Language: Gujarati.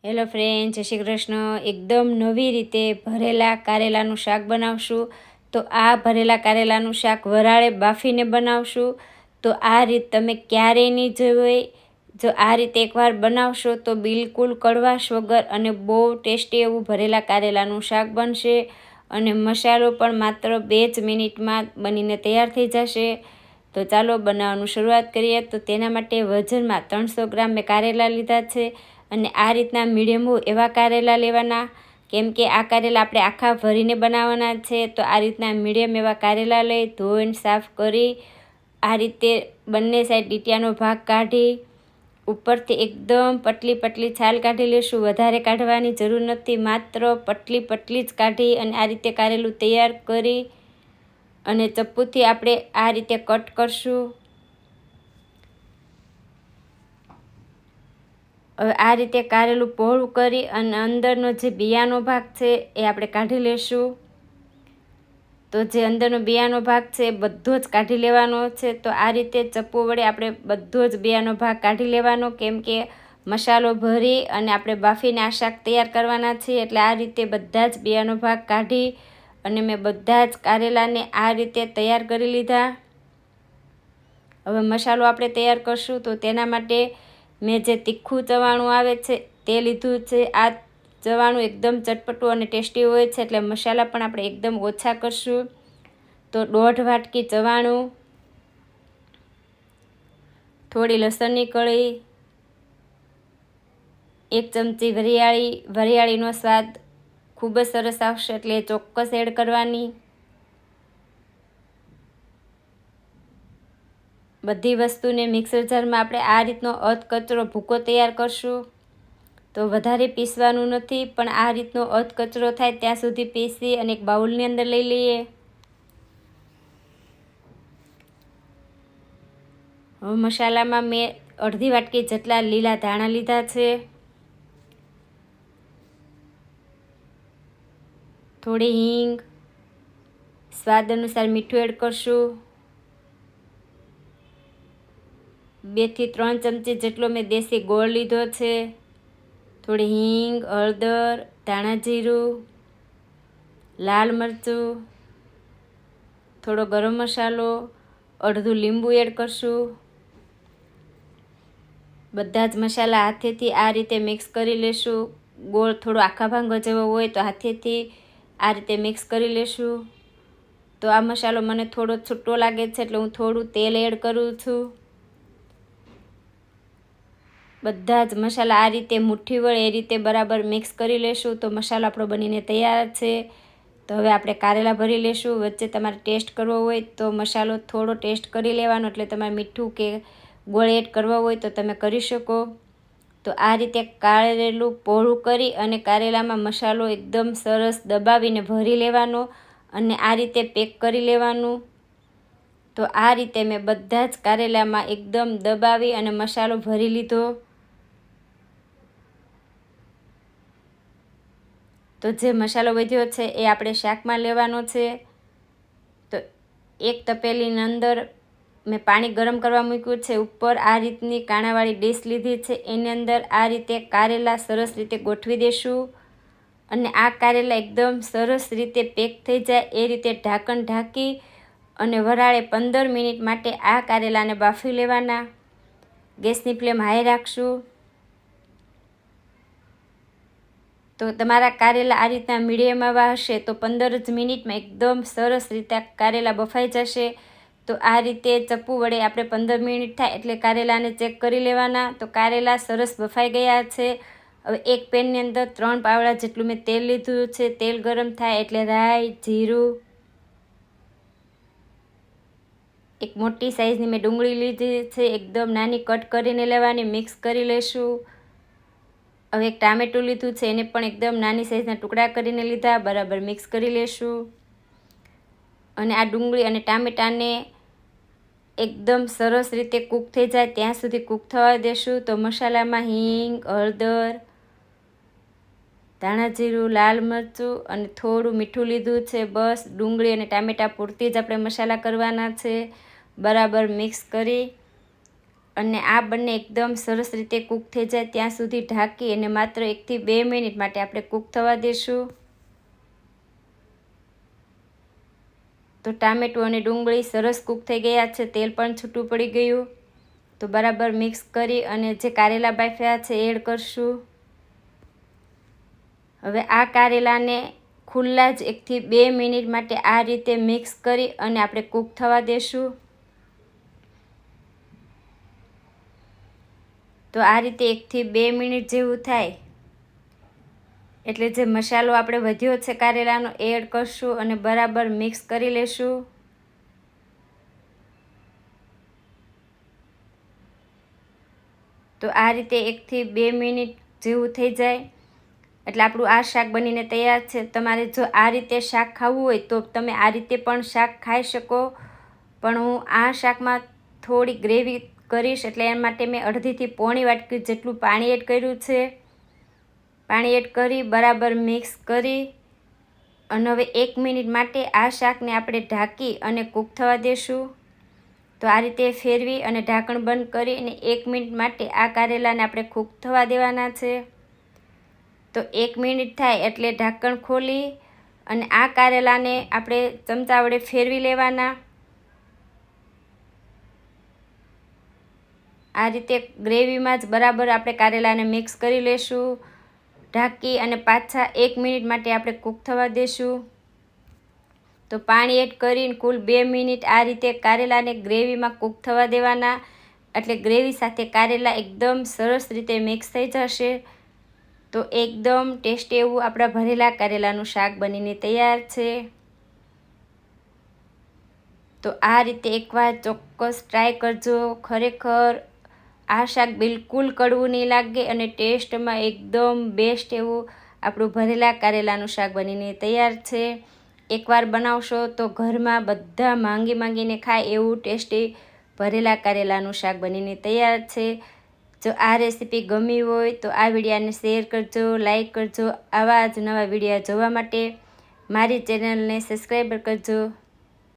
હેલો ફ્રેન્ડ, જય શ્રી કૃષ્ણ. એકદમ નવી રીતે ભરેલા કારેલાનું શાક બનાવશું. તો આ ભરેલા કારેલાનું શાક વરાળે બાફીને બનાવશું. તો આ રીત તમે ક્યારેય નહીં જોઈ. જો આ રીતે એકવાર બનાવશો તો બિલકુલ કડવાશ વગર અને બહુ ટેસ્ટી એવું ભરેલા કારેલાનું શાક બનશે. અને મસાલો પણ માત્ર 2 જ મિનિટમાં બનીને તૈયાર થઈ જશે. તો ચાલો બનાવવાનું શરૂઆત કરીએ. તો તેના માટે વજનમાં 300 ગ્રામ મેં કારેલા લીધા છે. અને આ રીતના મીડિયમ હોય એવા કારેલા લેવાના, કેમ કે આ કારેલા આપણે આખા ભરીને બનાવવાના છે. તો આ રીતના મીડિયમ એવા કારેલા લઈ ધોઈને સાફ કરી આ રીતે બંને સાઈડ ડીટિયાનો ભાગ કાઢી ઉપરથી એકદમ પતલી પતલી છાલ કાઢી લેશું. વધારે કાઢવાની જરૂર નથી, માત્ર પતલી પતલી જ કાઢી અને આ રીતે કારેલું તૈયાર કરી અને ચપ્પુથી આપણે આ રીતે કટ કરશું. હવે આ રીતે કારેલું પહોળું કરી અને અંદરનો જે બિયાનો ભાગ છે એ આપણે કાઢી લેશું. તો જે અંદરનો બિયાનો ભાગ છે એ બધો જ કાઢી લેવાનો છે. તો આ રીતે ચપ્પુ વડે આપણે બધો જ બિયાનો ભાગ કાઢી લેવાનો, કેમ કે મસાલો ભરી અને આપણે બાફીને આ શાક તૈયાર કરવાના છીએ. એટલે આ રીતે બધા જ બિયાનો ભાગ કાઢી અને મેં બધા જ કારેલાને આ રીતે તૈયાર કરી લીધા. હવે મસાલો આપણે તૈયાર કરશું. તો તેના માટે મેં જે તીખું ચવાણું આવે છે તે લીધું છે. આ ચવાણું એકદમ ચટપટું અને ટેસ્ટી હોય છે, એટલે મસાલા પણ આપણે એકદમ ઓછા કરશું. તો 1.5 વાટકી ચવાણું, થોડી લસણની કળી, 1 ચમચી વરિયાળીનો સ્વાદ ખૂબ જ સરસ આવશે એટલે ચોક્કસ એડ કરવાની. બધી વસ્તુને મિક્સર જારમાં આપણે આ રીતનો અધકચરો ભૂકો તૈયાર કરશું. તો વધારે પીસવાનું નથી, પણ આ રીતનો અધકચરો થાય ત્યાં સુધી પીસી અને એક બાઉલની અંદર લઈ લઈએ. હવે મસાલામાં મેં 1/2 વાટકી જેટલા લીલા ધાણા લીધા છે. થોડી હિંગ, સ્વાદ અનુસાર મીઠું એડ કરશું. 2 થી 3 ચમચી જેટલો મેં દેશી ગોળ લીધો છે. થોડી હિંગ, હળદર, ધાણા જીરું, લાલ મરચું, થોડો ગરમ મસાલો, અડધું લીંબુ એડ કરશું. બધા જ મસાલા હાથેથી આ રીતે મિક્સ કરી લેશું. ગોળ થોડો આખા ભાંગો જેવો હોય તો હાથેથી આ રીતે મિક્સ કરી લેશું. તો આ મસાલો મને થોડો છૂટો લાગે છે એટલે હું થોડું તેલ એડ કરું છું. બધા જ મસાલા આ રીતે મુઠ્ઠી વડે એ રીતે બરાબર મિક્સ કરી લેશું. તો મસાલો આપણો બનીને તૈયાર છે. તો હવે આપણે કારેલા ભરી લેશું. વચ્ચે તમારે ટેસ્ટ કરવો હોય તો મસાલો થોડો ટેસ્ટ કરી લેવાનો, એટલે તમારે મીઠું કે ગોળ એડ કરવા હોય તો તમે કરી શકો. તો આ રીતે કારેલું પહોળું કરી અને કારેલામાં મસાલો એકદમ સરસ દબાવીને ભરી લેવાનો અને આ રીતે પેક કરી લેવાનું. તો આ રીતે મેં બધા જ કારેલામાં એકદમ દબાવી અને મસાલો ભરી લીધો. તો જે મસાલો વધ્યો છે એ આપણે શાકમાં લેવાનો છે. તો એક તપેલીની અંદર મેં પાણી ગરમ કરવા મૂક્યું છે. ઉપર આ રીતની કાણાવાળી ડીશ લીધી છે, એની અંદર આ રીતે કારેલા સરસ રીતે ગોઠવી દેશું. અને આ કારેલા એકદમ સરસ રીતે પેક થઈ જાય એ રીતે ઢાંકણ ઢાંકી અને વરાળે 15 મિનિટ માટે આ કારેલાને બાફી લેવાના. ગેસની ફ્લેમ હાઈ રાખશું. તો તમારા કારેલા આ રીતના મીડિયમ આવા હશે તો 15 જ મિનિટમાં એકદમ સરસ રીતે કારેલા બફાઈ જશે. તો આ રીતે ચપ્પુ વડે આપણે 15 મિનિટ થાય એટલે કારેલાને ચેક કરી લેવાના. તો કારેલા સરસ બફાઈ ગયા છે. હવે એક પેનની અંદર 3 પાવડા જેટલું મેં તેલ લીધું છે. તેલ ગરમ થાય એટલે રાઈ, જીરું, એક મોટી સાઈઝની મેં ડુંગળી લીધી છે, એકદમ નાની કટ કરીને લેવાની, મિક્સ કરી લેશું. હવે એક ટામેટું લીધું છે, એને પણ એકદમ નાની સાઈઝના ટુકડા કરીને લીધા, બરાબર મિક્સ કરી લેશું. અને આ ડુંગળી અને ટામેટાને એકદમ સરસ રીતે કૂક થઈ જાય ત્યાં સુધી કૂક થવા દેશું. તો મસાલામાં હિંગ, હળદર, ધાણા જીરું, લાલ મરચું અને થોડું મીઠું લીધું છે. બસ ડુંગળી અને ટામેટાં પૂરતી જ આપણે મસાલા કરવાના છે. બરાબર મિક્સ કરી અને આ બંને એકદમ સરસ રીતે કૂક થઈ જાય ત્યાં સુધી ઢાંકી અને માત્ર 1 થી 2 મિનિટ માટે આપણે કૂક થવા દઈશું. તો ટામેટું અને ડુંગળી સરસ કૂક થઈ ગયા છે, તેલ પણ છૂટું પડી ગયું. તો બરાબર મિક્સ કરી અને જે કારેલા બાફ્યા છે એડ કરશું. હવે આ કારેલાને ખુલ્લા જ 1 થી 2 મિનિટ માટે આ રીતે મિક્સ કરી અને આપણે કૂક થવા દેશું. તો આ રીતે 1 થી 2 મિનિટ જેવું થાય એટલે જે મસાલો આપણે વધ્યો છે કારેલાનો એડ કરશું અને બરાબર મિક્સ કરી લેશું. તો આ રીતે 1 થી 2 મિનિટ જેવું થઈ જાય એટલે આપણું આ શાક બનીને તૈયાર છે. તમારે જો આ રીતે શાક ખાવું હોય તો તમે આ રીતે પણ શાક ખાઈ શકો, પણ હું આ શાકમાં થોડી ગ્રેવી કરીશ એટલે એ માટે મેં અડધીથી પોણી વાટકી જેટલું પાણી એડ કર્યું છે. પાણી એડ કરી બરાબર મિક્સ કરી અને હવે 1 મિનિટ માટે આ શાકને આપણે ઢાંકી અને કૂક થવા દેશું. તો આ રીતે ફેરવી અને ઢાંકણ બંધ કરી અને 1 મિનિટ માટે આ કારેલાને આપણે કૂક થવા દેવાના છે. તો 1 મિનિટ થાય એટલે ઢાંકણ ખોલી અને આ કારેલાને આપણે ચમચા વડે ફેરવી લેવાના. આ રીતે ગ્રેવીમાં જ બરાબર આપણે કારેલાને મિક્સ કરી લેશું. ઢાંકી અને પાછા 1 મિનિટ માટે આપણે કૂક થવા દેશું. તો પાણી એડ કરીને કુલ 2 મિનિટ આ રીતે કારેલાને ગ્રેવીમાં કૂક થવા દેવાના એટલે ગ્રેવી સાથે કારેલા એકદમ સરસ રીતે મિક્સ થઈ જશે. તો એકદમ ટેસ્ટી એવું આપણા ભરેલા કારેલાનું શાક બનીને તૈયાર છે. તો આ રીતે એકવાર ચોક્કસ ટ્રાય કરજો. ખરેખર આ શાક બિલકુલ કડવું નહીં લાગે અને ટેસ્ટમાં એકદમ બેસ્ટ એવું આપણું ભરેલા કારેલાનું શાક બનીને તૈયાર છે. એકવાર બનાવશો તો ઘરમાં બધા માંગીને ખાય એવું ટેસ્ટી ભરેલા કારેલાનું શાક બનીને તૈયાર છે. જો આ રેસીપી ગમી હોય તો આ વિડીયોને શેર કરજો, લાઈક કરજો. આવા જ નવા વિડીયો જોવા માટે મારી ચેનલને સબસ્ક્રાઈબ કરજો.